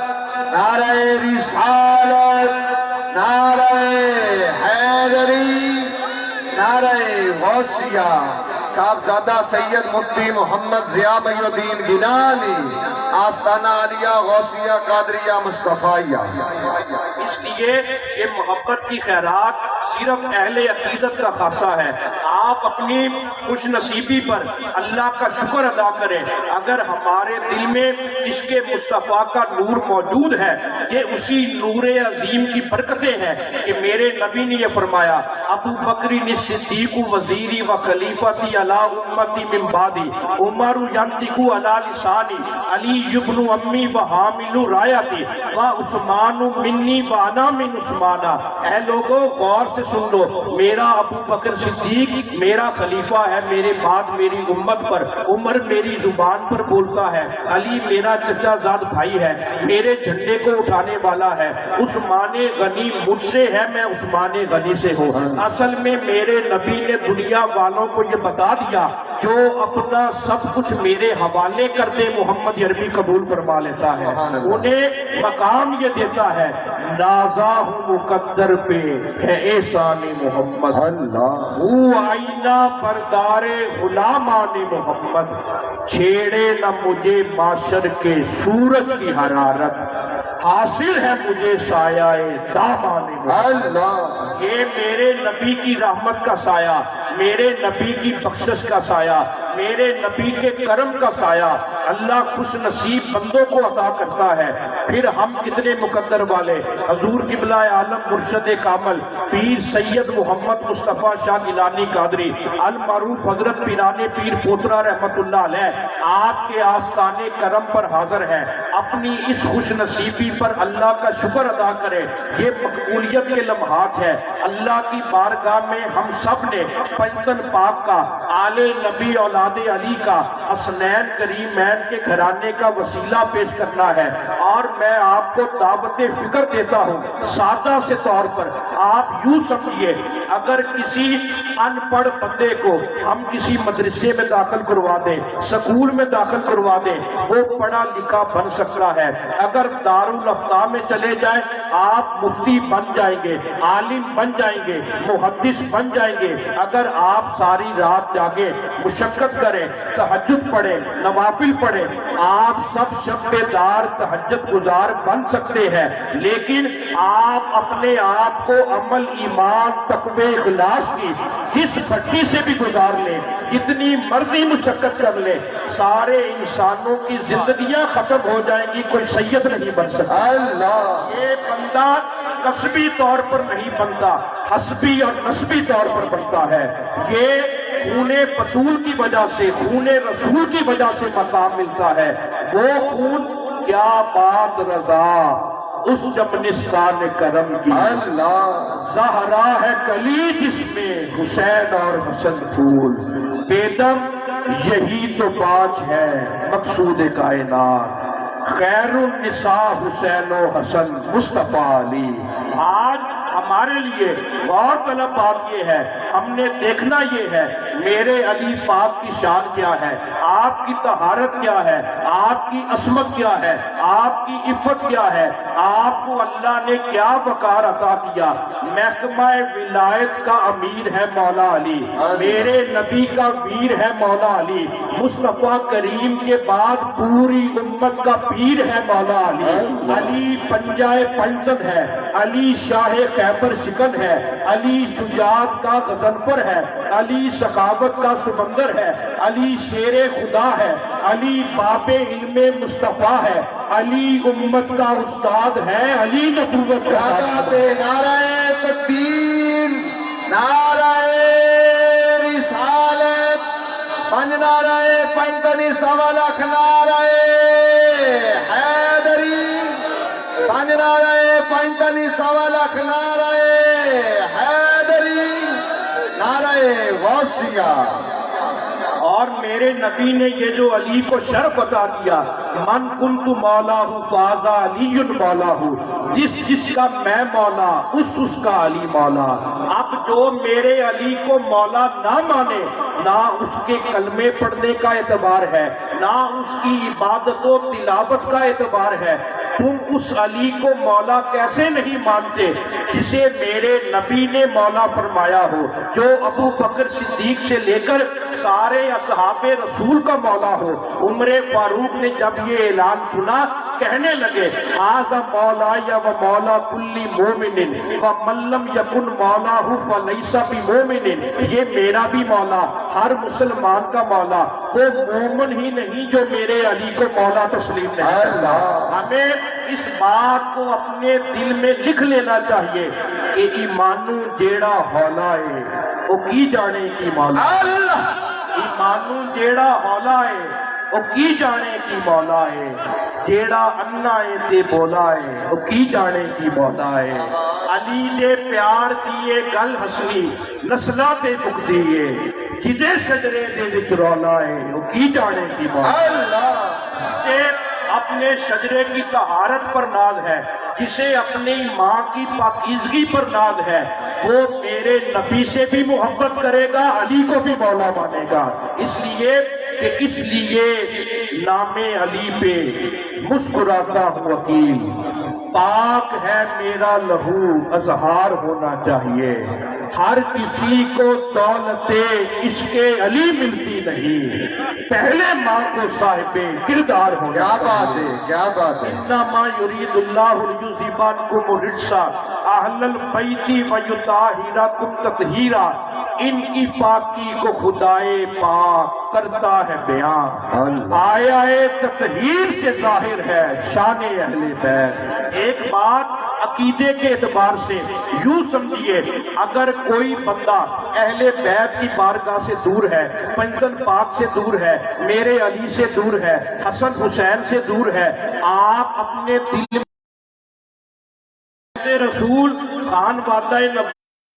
نعرہ رسالت، نعرہ حیدری، نعرہ غوثیہ، صاحبزادہ سید مفتی محمد ضیاء محی الدین گیلانی، آستانہ عالیہ غوثیہ قادریہ مصطفیہ۔ اس لیے یہ محبت کی خیرات صرف اہل عقیدت کا خاصہ ہے۔ آپ اپنی خوش نصیبی پر اللہ کا شکر ادا کریں۔ اگر ہمارے دل میں عشق مصطفیٰ کا نور موجود ہے، یہ اسی نور عظیم کی برکتیں ہیں کہ میرے نبی نے یہ فرمایا ابو بکر صدیق وزیری و خلیفتی علی امتی من بعدی، عمر ینطق علی لسانی، علی ابن امی و حامل رایتی و عثمان منی و انا من عثمانہ۔ اے لوگوں غور سے سن لو، میرا ابو بکر صدیق میرا خلیفہ ہے میرے بعد میری امت پر، عمر میری زبان پر بولتا ہے، علی میرا چچا زاد بھائی ہے، میرے جھنڈے کو اٹھانے والا ہے، عثمان غنی مجھ سے ہے، میں عثمان غنی سے ہوں۔ اصل میں میرے نبی نے دنیا والوں کو یہ بتا دیا جو اپنا سب کچھ میرے حوالے کر دے محمد عربی قبول فرما لیتا ہے، انہیں مقام یہ دیتا ہے نازا ہوں مقدر پہ ہے احسان محمد، وہ آئینہ پردار غلامان محمد، چھیڑے نہ مجھے معاشر کے سورج کی حرارت، حاصل ہے مجھے سایہ دامان محمد۔ یہ میرے نبی کی رحمت کا سایہ، میرے نبی کی بخشش کا سایہ، میرے نبی کے کرم کا سایہ اللہ خوش نصیب بندوں کو عطا کرتا ہے۔ پھر ہم کتنے مقدر والے، حضور قبلہ عالم مرشد کامل پیر سید محمد مصطفیٰ شاہ گیلانی قادری المعروف حضرت پیرانے پیر پوترا رحمت اللہ علیہ آپ کے آستانے کرم پر حاضر ہیں۔ اپنی اس خوش نصیبی پر اللہ کا شکر ادا کریں، یہ مقبولیت کے لمحات ہے۔ اللہ کی بارگاہ میں ہم سب نے پنجتن پاک کا، آل نبی اولاد علی کا، حسنین کریمین کے گھرانے کا وسیلہ پیش کرنا ہے، اور میں آپ کو دعوت فکر دیتا ہوں سادہ سے طور پر۔ آپ یوں سمجھیے، اگر کسی ان پڑھ بندے کو ہم کسی مدرسے میں داخل کروا دیں، سکول میں داخل کروا دیں، وہ پڑھا لکھا بن سکتا ہے۔ اگر دارالفتہ میں چلے جائیں، آپ مفتی بن جائیں گے، عالم بن جائیں گے، محدث بن جائیں گے۔ اگر آپ ساری رات جاگے، مشقت کریں، تہجد پڑھیں، نوافل پڑھیں، آپ سب شب بیدار تہجد گزار بن سکتے ہیں، لیکن آپ اپنے آپ کو عمل، ایمان، تقوی، اخلاص کی جس بھٹی سے بھی گزار لیں، اتنی مرضی مشقت کر لیں، سارے انسانوں کی زندگیاں ختم ہو جائیں گی، کوئی سید نہیں بن سکتا۔ اللہ یہ بندہ کسبی طور پر نہیں بنتا، حسبی اور نسبی طور پر بنتا ہے۔ یہ خون بطول کی وجہ سے، خون رسول کی وجہ سے مقام ملتا ہے۔ وہ خون، کیا بات رضا اس جبنستان کرم کی، اللہ زہرا ہے کلی جس میں حسین اور حسن پھول، بیدم یہی تو پانچ ہے مقصود کائنات، خیر النساء حسین و حسن مصطفیٰ علی۔ آج ہمارے لیے غور طلب بات یہ ہے، ہم نے دیکھنا یہ ہے میرے علی پاک کی شان کیا ہے، آپ کی طہارت کیا ہے، آپ کی عصمت کیا ہے، آپ کی عفت کیا ہے، آپ کو اللہ نے کیا وقار عطا کیا۔ محکمہ ولایت کا امیر ہے مولا علی، میرے نبی کا ویر ہے مولا علی، مصطفیٰ کریم کے بعد پوری امت کا پیر ہے مولا علی۔ علی پنجائے پنجد ہے، علی شاہ خیبر شکن ہے، علی شجاعت کا غضنفر ہے، علی سخاوت کا سمندر ہے، علی شیر خدا ہے، علی باب علم مصطفیٰ ہے، علی امت کا استاد ہے، علی نبوت کا بات ہے۔ نعرہ تکبیر، نعرہ رسالت، پنج نعرہ پنجتنی سوا لکھ، نعرہ حیدری، پنج نعرہ پنجتنی سوا لکھ، نعرہ حیدری، نعرہ غوثیہ۔ اور میرے نبی نے یہ جو علی کو شرف عطا کیا، من کنت مولا ہوں فاذا علی مولا ہوں، جس کا میں مولا اس کا علی مولا۔ اب جو میرے علی کو مولا نہ مانے، نہ اس کے کلمے پڑھنے کا اعتبار ہے، نہ اس کی عبادت و تلاوت کا اعتبار ہے، تم اس علی کو مولا کیسے نہیں مانتے جسے میرے نبی نے مولا فرمایا ہو، جو ابو بکر صدیق سے لے کر سارے اصحاب رسول کا مولا ہو۔ عمر فاروق نے جب یہ اعلان سنا، کہنے لگے ھذا مولایا و مولا کل مومن ومن لم یکن مولہ فلیس بمومن، یہ میرا بھی مولا، ہر مسلمان کا مولا، وہ مومن ہی نہیں جو میرے علی کو مولا تسلیم نہیں کرتا۔ ہمیں اس بات کو اپنے دل میں لکھ لینا چاہیے کہ ایمانو جیڑا ہولا ہے وہ کی جانے کی مولا، ایمانو جیڑا ہولا ہے وہ کی جانے کی مولا ہے، جیڑا انا ہے تے بولا ہے وہ کی جانے کی مولا ہے۔ علی نے پیار دیے گل ہسنی نسلہ تے بک دیے، جدے شجرے دے وچ رولا ہے وہ کی جانے کی مولا۔ جسے اپنے شجرے کی طہارت پر ناز ہے، جسے اپنی ماں کی پاکیزگی پر ناز ہے، وہ میرے نبی سے بھی محبت کرے گا، علی کو بھی مولا مانے گا۔ اس لیے نام علی پہ مسکراتا ہوں وکیل، پاک ہے میرا لہو اظہار ہونا چاہیے، ہر کسی کو دولت عشق علی ملتی نہیں، پہلے ماں کو صاحب کردار ہونا۔ کیا بات ہے، کیا بات ہے۔ انما یرید اللہ لیذھب عنکم الرجس اہل البیت ویطہرکم تطہیرا، ان کی پاکی کو خدائے پاک کرتا ہے بیان، آیا تطہیر سے ظاہر ہے شان اہل بیت۔ ایک بات عقیدے کے اعتبار سے یوں سمجھیے، اگر کوئی بندہ اہل بیت کی بارگاہ سے دور ہے، پنجتن پاک سے دور ہے، میرے علی سے دور ہے، حسن حسین سے دور ہے، آپ اپنے دل میں رسول خان وعدہ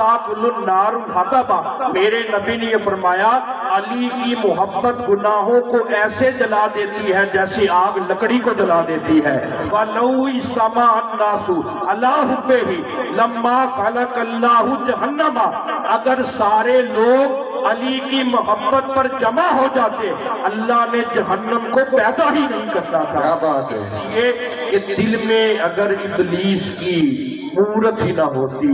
تاکل النار الحطب، میرے نبی نے یہ فرمایا علی کی محبت گناہوں کو ایسے جلا دیتی ہے جیسے آگ لکڑی کو جلا دیتی ہے۔ وَلَوْ اجْتَمَعَ النَّاسُ عَلَىٰ حُبِّهِ لَمَّا خَلَقَ اللَّهُ جَهَنَّمَ، اگر سارے لوگ علی کی محبت پر جمع ہو جاتے اللہ نے جہنم کو پیدا ہی نہیں کرتا تھا۔ کیا بات ہے، یہ کہ دل میں اگر ابلیس کی مورت ہی نہ ہوتی،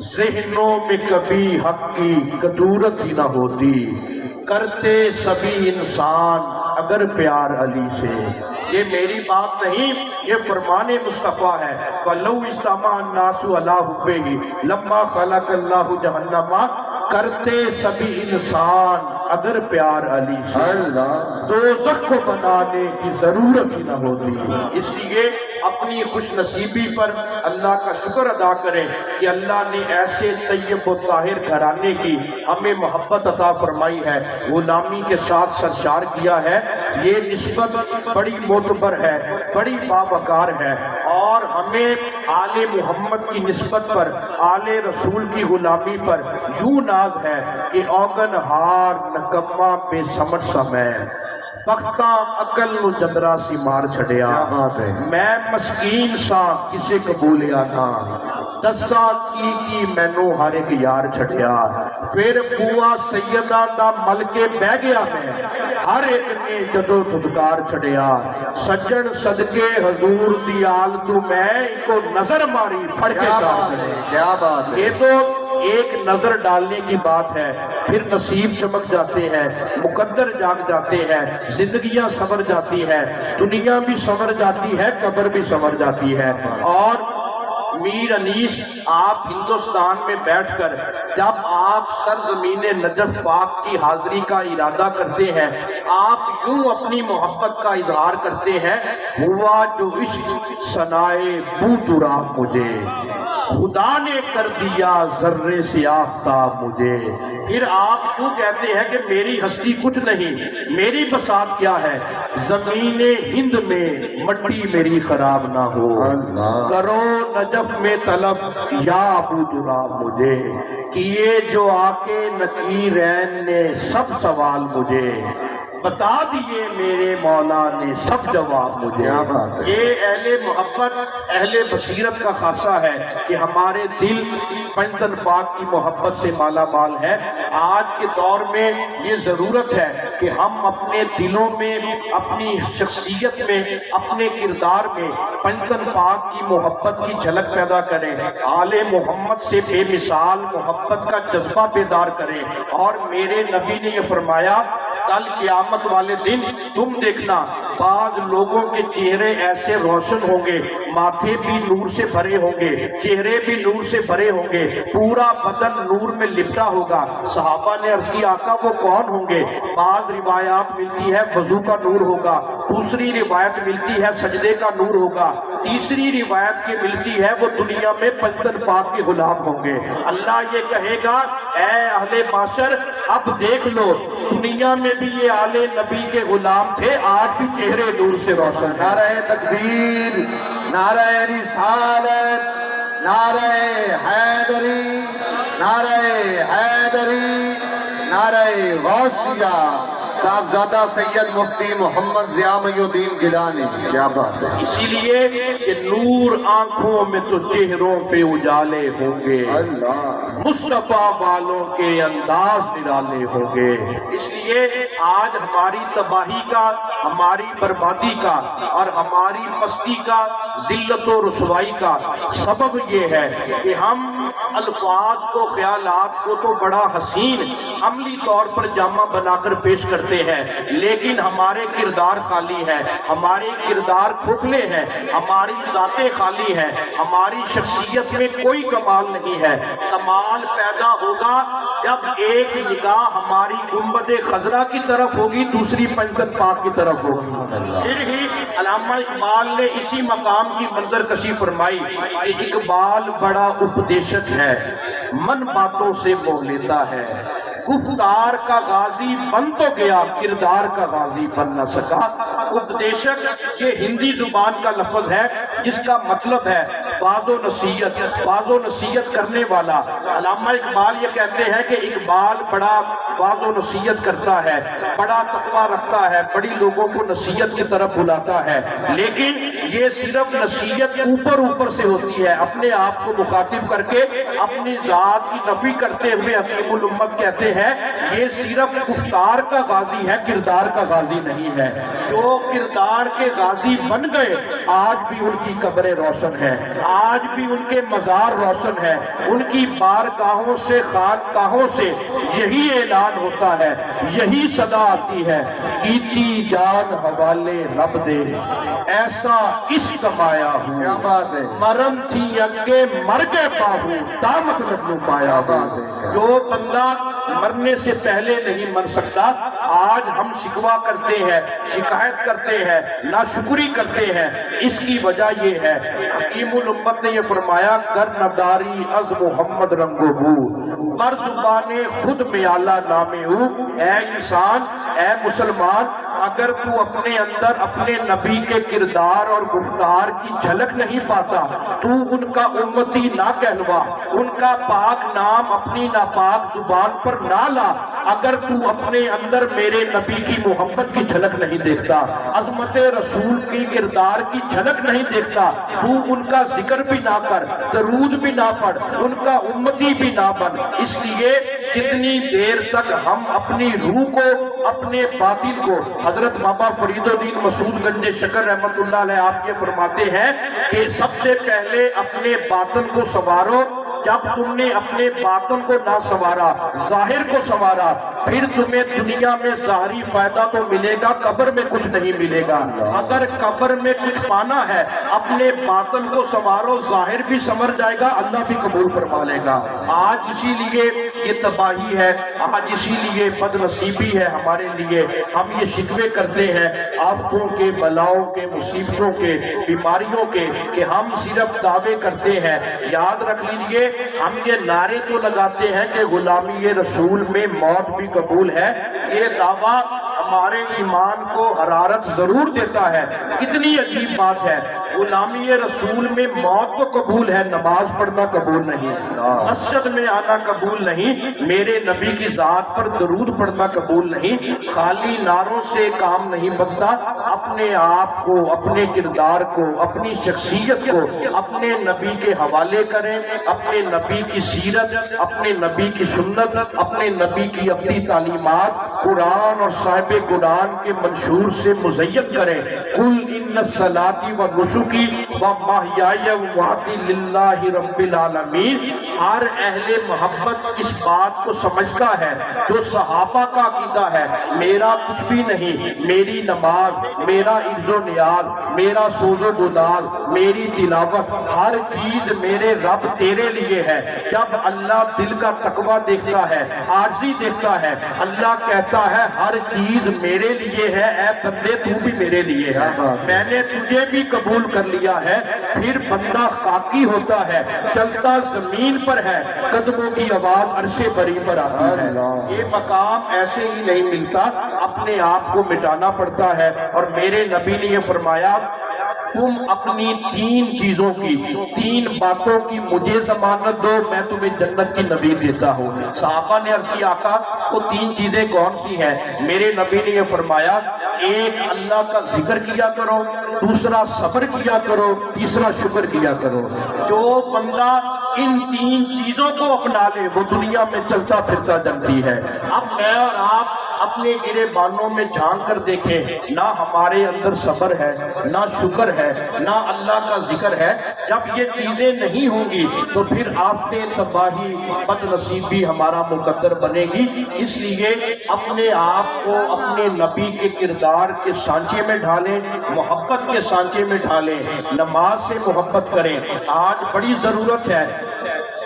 ذہنوں میں کبھی حق کی کدورت ہی نہ ہوتی، کرتے سبھی انسان اگر پیار علی سے۔ یہ میری بات نہیں، یہ فرمان مصطفیٰ ہے۔ وَلَوْ اجْتَمَعَ النَّاسُ عَلَىٰ حُبِّهِ لَمَّا خَلَقَ اللَّهُ جَهَنَّمَ، کرتے سبھی انسان اگر پیار علی سے اللہ دوزخ کو بنانے کی ضرورت ہی نہ ہوتی۔ اس لیے اپنی خوش نصیبی پر اللہ کا شکر ادا کریں کہ اللہ نے ایسے طیب و طاہر گھرانے کی ہمیں محبت عطا فرمائی ہے، غلامی کے ساتھ سرشار کیا ہے۔ یہ نسبت بڑی معتبر ہے، بڑی باوقار ہے، اور ہمیں آل محمد کی نسبت پر، آل رسول کی غلامی پر یوں ناز ہے کہ اوگن ہار نکما بے سمجھ سا میں، بختاں عقل نو جندرا سی مار چھڑیا، کیا بات ہے، میں مسکین سا کسے قبولیا نہ، دسا کی مینو ہر ایک یار چھڑیا، پھر بوا سیدہ دا مل کے بہ گیا میں، ہر ایک نے جدو دھدکار چھڑیا، سجن صدقے حضور دی آل تو میں کو نظر ماری پھڑ کے کیا کار بات ہے، کیا بات ہے، یہ تو ایک نظر ڈالنے کی بات ہے، پھر نصیب چمک جاتے ہیں، مقدر جاگ جاتے ہیں، زندگیاں سنور جاتی ہیں، دنیا بھی سنور جاتی ہے، قبر بھی سنور جاتی ہے۔ اور میر انیس آپ ہندوستان میں بیٹھ کر جب آپ سرزمین نجف پاک کی حاضری کا ارادہ کرتے ہیں، آپ یوں اپنی محبت کا اظہار کرتے ہیں، ہوا جو عشق سنائے بو ترا مجھے، خدا نے کر دیا ذرے سے آفتاب مجھے۔ پھر آپ کیوں کہتے ہیں کہ میری ہستی کچھ نہیں، میری بساط کیا ہے، زمین ہند میں مٹی میری خراب نہ ہو، اللہ کرو نجف میں طلب یا ابو تراب مجھے، کیے جو آکے نکیرین نے سب سوال مجھے، بتا دیے میرے مولا نے سب جواب مجھے۔ کیا بات ہے، یہ اہل محبت، اہل بصیرت کا خاصہ ہے کہ ہمارے دل پنجتن پاک کی محبت سے مالا مال ہے۔ آج کے دور میں یہ ضرورت ہے کہ ہم اپنے دلوں میں، اپنی شخصیت میں، اپنے کردار میں پنجتن پاک کی محبت کی جھلک پیدا کریں، آل محمد سے بے مثال محبت کا جذبہ بیدار کریں۔ اور میرے نبی نے یہ فرمایا کل قیامت والے دن تم دیکھنا بعض لوگوں کے چہرے ایسے روشن ہوں گے، ماتھے بھی نور سے بھرے ہوں گے، چہرے بھی نور سے بھرے ہوں گے، پورا بدن نور میں لپٹا ہوگا۔ صحابہ نے عرض کی آقا وہ کون ہوں گے؟ بعض روایات ملتی ہے وضو کا نور ہوگا، دوسری روایت ملتی ہے سجدے کا نور ہوگا، تیسری روایت کی ملتی ہے وہ دنیا میں پنجتن پاک کے غلام ہوں گے۔ اللہ یہ کہے گا اے اہل معاشر اب دیکھ لو، دنیا میں بھی یہ آل نبی کے غلام تھے، آج بھی چہرے نور سے روشن ہیں۔ نعرہ تکبیر، نعرہ رسالت، نعرہ حیدری، نعرہ حیدری، نعرہ غوثیہ، صاحبزادہ سید مفتی محمد ضیاء محی الدین گیلانی۔ کیا بات ہے، اسی لیے کہ نور آنکھوں میں تو چہروں پہ اجالے ہوں گے، اللہ مصطفیٰ والوں کے انداز نرالے ہوں گے۔ اس لیے آج ہماری تباہی کا، ہماری بربادی کا اور ہماری پستی کا، ذلت و رسوائی کا سبب یہ ہے کہ ہم الفاظ کو، خیالات کو تو بڑا حسین عملی طور پر جامع بنا کر پیش کرتے ہیں، لیکن ہمارے کردار خالی ہیں، ہمارے کردار کھوکھلے ہیں، ہماری ذاتیں خالی ہیں، ہماری شخصیت میں کوئی کمال نہیں ہے۔ کمال پیدا ہوگا جب ایک نگاہ ہماری گنبد خضرا کی طرف ہوگی، دوسری پنجتن پاک کی طرف ہوگی۔ پھر ہی علامہ اقبال نے اسی مقام کی منظر کشی فرمائی کہ اقبال بڑا اپدیشک ہے، من باتوں سے موہ لیتا ہے، گفتار کا غازی بن تو گیا، کردار کا غازی بن نہ سکا۔ اپدیشک یہ ہندی زبان کا لفظ ہے جس کا مطلب ہے واض و نصیحت کرنے والا۔ علامہ اقبال یہ کہتے ہیں کہ اقبال بڑا واض و نصیحت کرتا ہے، بڑا تقویٰ رکھتا ہے، بڑی لوگوں کو نصیحت کی طرف بلاتا ہے، لیکن یہ صرف نصیحت اوپر سے ہوتی ہے، اپنے آپ کو مخاطب کر کے اپنی ذات کی نفی کرتے ہوئے حکیم الامت کہتے ہیں یہ صرف گفتار کا غازی ہے، کردار کا غازی نہیں ہے۔ جو کردار کے غازی بن گئے آج بھی ان کی قبریں روشن ہیں، آج بھی ان کے مزار روشن ہیں، ان کی بارگاہوں سے خانقاہوں سے یہی اعلان ہوتا ہے، یہی صدا آتی ہے، کیتی جان حوالے رب دے ایسا عشق کمایا ہوں، کیا بات ہے، مرم تھی اگے مر گئے پاہو دامت نہ پایا ہوں۔ جو بندہ مرنے سے پہلے نہیں مر سکتا، آج ہم شکوہ کرتے ہیں، شکایت کرتے ہیں، ناشکری کرتے ہیں، اس کی وجہ یہ ہے حکیم الامت نے یہ فرمایا گر نداری از محمد رنگو بو بر زبان خود میں اعلیٰ نامے ہو۔ اے انسان، اے مسلمان، اگر تو اپنے اندر اپنے نبی کے کردار اور گفتار کی جھلک نہیں پاتا تو ان کا امتی نہ کہلوا، ان کا پاک نام اپنی ناپاک زبان پر نہ لا اگر تو اپنے اندر میرے نبی کی محبت کی جھلک نہیں دیکھتا، عظمت رسول کی کردار کی جھلک نہیں دیکھتا، تو ان کا ذکر بھی نہ کر، درود بھی نہ پڑھ، ان کا امتی بھی نہ بن۔ اس لیے کتنی دیر تک ہم اپنی روح کو، اپنے باطن کو، حضرت بابا فرید الدین مسعود گنج شکر رحمت اللہ علیہ آپ یہ فرماتے ہیں کہ سب سے پہلے اپنے باطن کو سنوارو، جب تم نے اپنے باطن کو نہ سنوارا، ظاہر کو سنوارا، پھر تمہیں دنیا میں ظاہری فائدہ تو ملے گا، قبر میں کچھ نہیں ملے گا۔ اگر قبر میں کچھ پانا ہے اپنے باطن کو سنوارو، ظاہر بھی سنور جائے گا، اللہ بھی قبول فرما لے گا۔ آج اسی لیے یہ تباہی ہے، آج اسی لیے بد نصیبی ہے ہمارے لیے، ہم یہ شکوے کرتے ہیں آفتوں کے، بلاؤں کے، مصیبتوں کے، بیماریوں کے، کہ ہم صرف دعوے کرتے ہیں۔ یاد رکھ لیجئے ہم یہ نعرے تو لگاتے ہیں کہ غلامی رسول میں موت بھی قبول ہے، یہ دعویٰ ہمارے ایمان کو حرارت ضرور دیتا ہے۔ کتنی عجیب بات ہے، غلامی رسول میں موت تو قبول ہے، نماز پڑھنا قبول نہیں، مسجد میں آنا قبول نہیں، میرے نبی کی ذات پر درود پڑھنا قبول نہیں۔ خالی نعروں سے کام نہیں بنتا، اپنے آپ کو، اپنے کردار کو، اپنی شخصیت کو اپنے نبی کے حوالے کریں، اپنے نبی کی سیرت، اپنے نبی کی سنت، اپنے نبی کی اپنی تعلیمات قرآن اور صاحب قرآن کے منشور سے مزین کریں۔ قل ان صلاتی و نسکی و محیای و مماتی للہ رب العالمین۔ ہر اہل محبت اس بات کو سمجھتا ہے جو صحابہ کا عقیدہ ہے، میرا کچھ بھی نہیں، میری نماز، میرا عز و نیاز، میرا سوز و گداز، میری تلاوت، ہر چیز میرے رب تیرے لیے ہے۔ جب اللہ دل کا تقویٰ دیکھتا ہے، عاجزی دیکھتا ہے، اللہ کہتا ہے ہر چیز میرے لیے ہے، اے بندے تو بھی میرے لیے ہے، میں نے تجھے بھی قبول کر لیا ہے۔ پھر بندہ خاکی ہوتا ہے، چلتا زمین پر ہے، قدموں کی آواز عرش بری پر آتی ہے۔ یہ مقام ایسے ہی نہیں ملتا، اپنے آپ کو مٹانا پڑتا ہے۔ اور میرے نبی نے یہ فرمایا تم اپنی تین چیزوں کی، تین باتوں کی مجھے ضمانت دو، میں تمہیں جنت کی نوید دیتا ہوں۔ صحابہ نے عرض کی آقا وہ تین چیزیں کون سی ہیں؟ میرے نبی نے یہ فرمایا ایک اللہ کا ذکر کیا کرو، دوسرا صبر کیا کرو، تیسرا شکر کیا کرو۔ جو بندہ ان تین چیزوں کو اپنا لے وہ دنیا میں چلتا پھرتا جنتی ہے۔ اب میں اور آپ اپنے گرے بانوں میں جھانک کر دیکھیں، نہ ہمارے اندر صبر ہے، نہ شکر ہے، نہ اللہ کا ذکر ہے۔ جب یہ چیزیں نہیں ہوں گی تو پھر آفتے تباہی، بد نصیبی ہمارا مقدر بنے گی۔ اس لیے اپنے آپ کو اپنے نبی کے کردار کے سانچے میں ڈھالیں، محبت کے سانچے میں ڈھالیں، نماز سے محبت کریں۔ آج بڑی ضرورت ہے،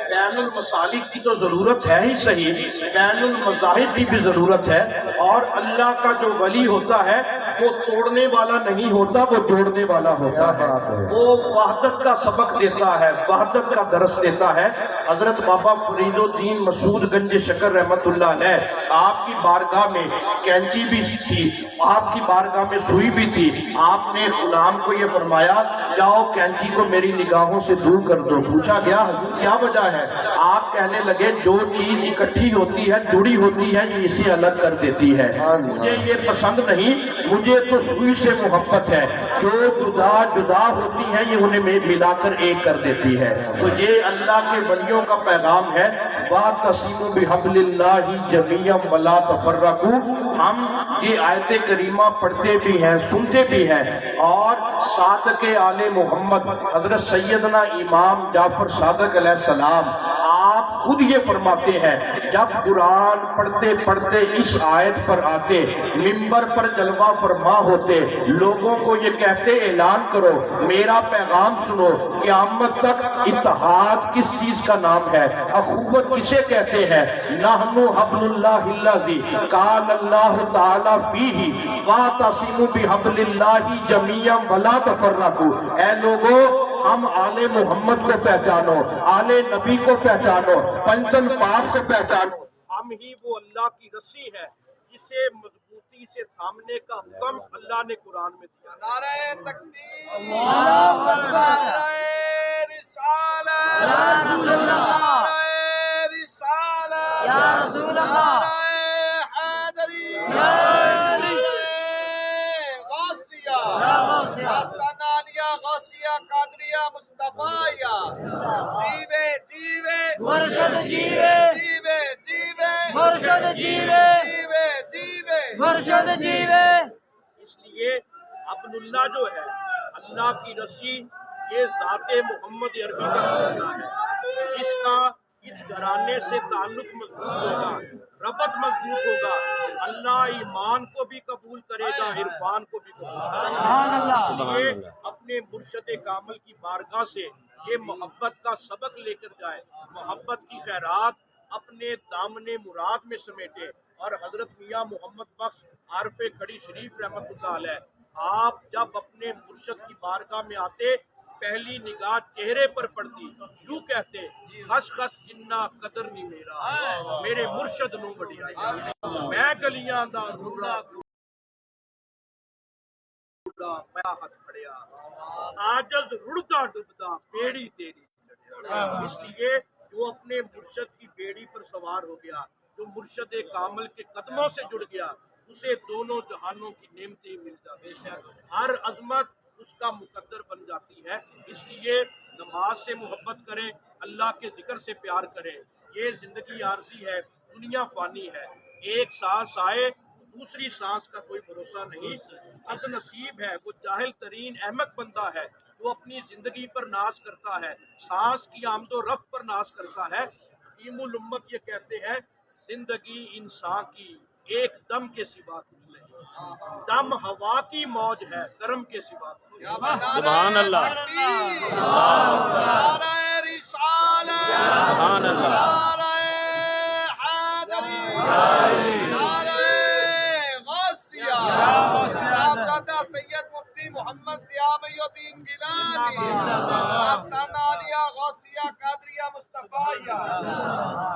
بین المسالک کی تو ضرورت ہے ہی صحیح، بین المذاہب کی بھی ضرورت ہے۔ اور اللہ کا جو ولی ہوتا ہے وہ توڑنے والا نہیں ہوتا، وہ جوڑنے والا ہوتا ہے۔ وہ وحدت کا سبق دیتا ہے، وحدت کا درس دیتا ہے۔ حضرت بابا فرید الدین مسعود گنج شکر رحمت اللہ علیہ، آپ کی بارگاہ میں کینچی بھی تھی، آپ کی بارگاہ میں سوئی بھی تھی، آپ نے غلام کو یہ فرمایا جاؤ کینچی کو میری نگاہوں سے دور کر دو۔ پوچھا گیا حضور کیا وجہ ہے؟ آپ کہنے لگے جو چیز اکٹھی ہوتی ہے جڑی ہوتی ہے یہ اسے الگ کر دیتی ہے، مجھے یہ پسند نہیں، مجھے تو سوئی سے محبت ہے، جو جدا جدا ہوتی ہیں یہ انہیں ملا کر ایک کر دیتی ہے۔ تو یہ اللہ کے ولیوں کا پیغام ہے، وَاعْتَصِمُوا بِحَبْلِ اللَّهِ جَمِيعًا وَلَا تَفَرَّقُوا۔ ہم یہ آیت کریمہ پڑھتے بھی ہیں، سنتے بھی ہیں، اور صادق آل محمد حضرت سیدنا امام جعفر صادق علیہ السلام آپ خود یہ فرماتے ہیں جب قرآن پڑھتے پڑھتے اس آیت پر آتے، منبر پر جلوہ فرما ہوتے، لوگوں کو یہ کہتے اعلان کرو میرا پیغام سنو، قیامت تک اتحاد کس چیز کا نام ہے، اخوت کسے کہتے ہیں، نحن حبل اللہ الذی قال اللہ تعالی فیہ واعتصموا بحبل اللہ جمیعا ولا تفرقوا۔ اے لوگو ہم آل محمد کو پہچانو، آل نبی کو پہچانو، پنجتن پاک کو پہچانو۔ ہم ہی وہ اللہ کی رسی ہے جسے مضبوطی سے تھامنے کا حکم اللہ نے قرآن میں دیا۔ نعرہ تکبیر، اللہ اکبر، نعرہ رسالت، یا رسول اللہ، نعرہ رسالت، یا رسول اللہ، نعرہ حیدری، یا علی، غوثیہ، یا غوثیہ، آستانہ عالیہ، غوثیہ، قادریہ، مصطفیہ، جیوے جیوے مرشد جیوے، جیوے جیوے مرشد جیوے، جیوے جیوے مرشد جیوے۔ اس لیے عبداللہ جو ہے اللہ کی رسی، یہ ذات محمد عربی کا گھرانہ ہے، اس کا اس گھرانے سے تعلق مضبوط ہوگا، ربط مضبوط ہوگا، اللہ ایمان کو بھی قبول کرے گا، عرفان کو بھی قبول کرے گا۔ اس لیے اپنے مرشد کامل کی بارگاہ سے یہ محبت کا سبق لے کر جائے، محبت کی خیرات اپنے دامن مراد میں سمیٹے، اور حضرت میاں محمد بخش عارف کھڑی شریف رحمت اللہ علیہ، آپ جب اپنے مرشد کی بارگاہ میں آتے پہلی نگاہ چہرے پر پڑتی، یوں کہتے خش خش جنہ قدر نہیں میرا، میرے مرشد نو بڑی آئی، میں گلیاں دا روڑا میں ہاتھ پڑیا، آجز رڑتا ڈبدا بیڑی تیری چڑھیا۔ اس لیے جو اپنے مرشد کی بیڑی پر سوار ہو گیا، جو مرشد کامل کے قدموں سے جڑ گیا، اسے دونوں جہانوں کی نعمتیں مل جاتی ہیں، ہر عظمت اس کا مقدر بن جاتی ہے۔ اس لیے نماز سے محبت کریں، اللہ کے ذکر سے پیار کریں۔ یہ زندگی عارضی ہے، دنیا فانی ہے، ایک سانس آئے دوسری سانس کا کوئی بھروسہ نہیں۔ بد نصیب ہے وہ جاہل ترین احمق بندہ ہے جو اپنی زندگی پر ناز کرتا ہے، سانس کی آمد و رفت پر ناز کرتا ہے۔ حکیم الامت یہ کہتے ہیں زندگی انسان کی ایک دم کے سوا کچھ نہیں، دم ہوا کی موج ہے، کرم کے سوا کچھ نہیں۔ سبحان اللہ، نعرہ رسالت، سبحان اللہ، نعرہ حیدری، نعرہ غوثیہ، صاحبزادہ سید مفتی محمد ضیاء محی الدین گیلانی، آستانہ عالیہ غوثیہ قادریہ مصطفیہ۔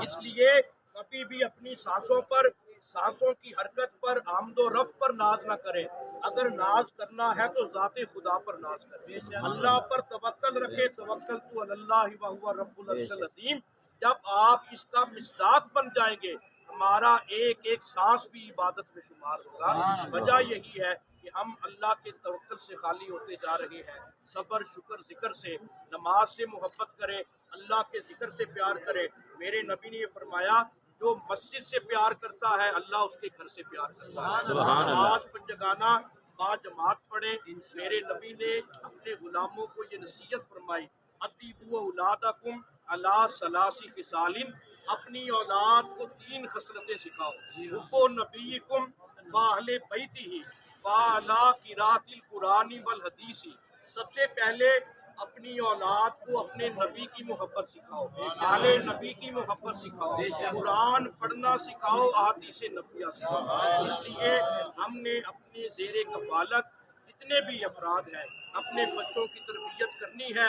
اس لیے کبھی بھی اپنی سانسوں پر، سانسوں کی حرکت پر، آمد و رفت پر ناز نہ کریں۔ اگر ناز کرنا ہے تو ذات خدا پر ناز کریں، اللہ پر توکل رکھے، توکل تو اللہ وہو رب العرش العظیم۔ جب آپ اس کا مصداق بن جائیں گے ہمارا ایک ایک سانس بھی عبادت میں شمار ہوگا۔ وجہ یہی ہے کہ ہم اللہ کے توکل سے خالی ہوتے جا رہے ہیں، صبر شکر ذکر سے، نماز سے محبت کریں، اللہ کے ذکر سے پیار کریں۔ میرے نبی نے یہ فرمایا جو مسجد سے پیار کرتا ہے اللہ اس کے گھر سے پیار کرتا ہے۔ نماز پنجگانہ با جماعت پڑھیں۔ میرے نبی نے اپنے غلاموں کو یہ نصیحت فرمائی ادیبوا اولادکم علی ثلاث خصال، اپنی اولاد کو 3 خصلتیں سکھاؤ، حب نبیکم واہل بیتہ وعلی قراءۃ القرآن والحدیث۔ سب سے پہلے اپنی اولاد کو اپنے نبی کی محبت سکھاؤ، آل نبی کی محبت سکھاؤ، قرآن پڑھنا سکھاؤ، احادیث نبویہ سکھاؤ۔ اس لیے ہم نے اپنے زیر کفالت جتنے بھی افراد ہیں اپنے بچوں کی تربیت کرنی ہے،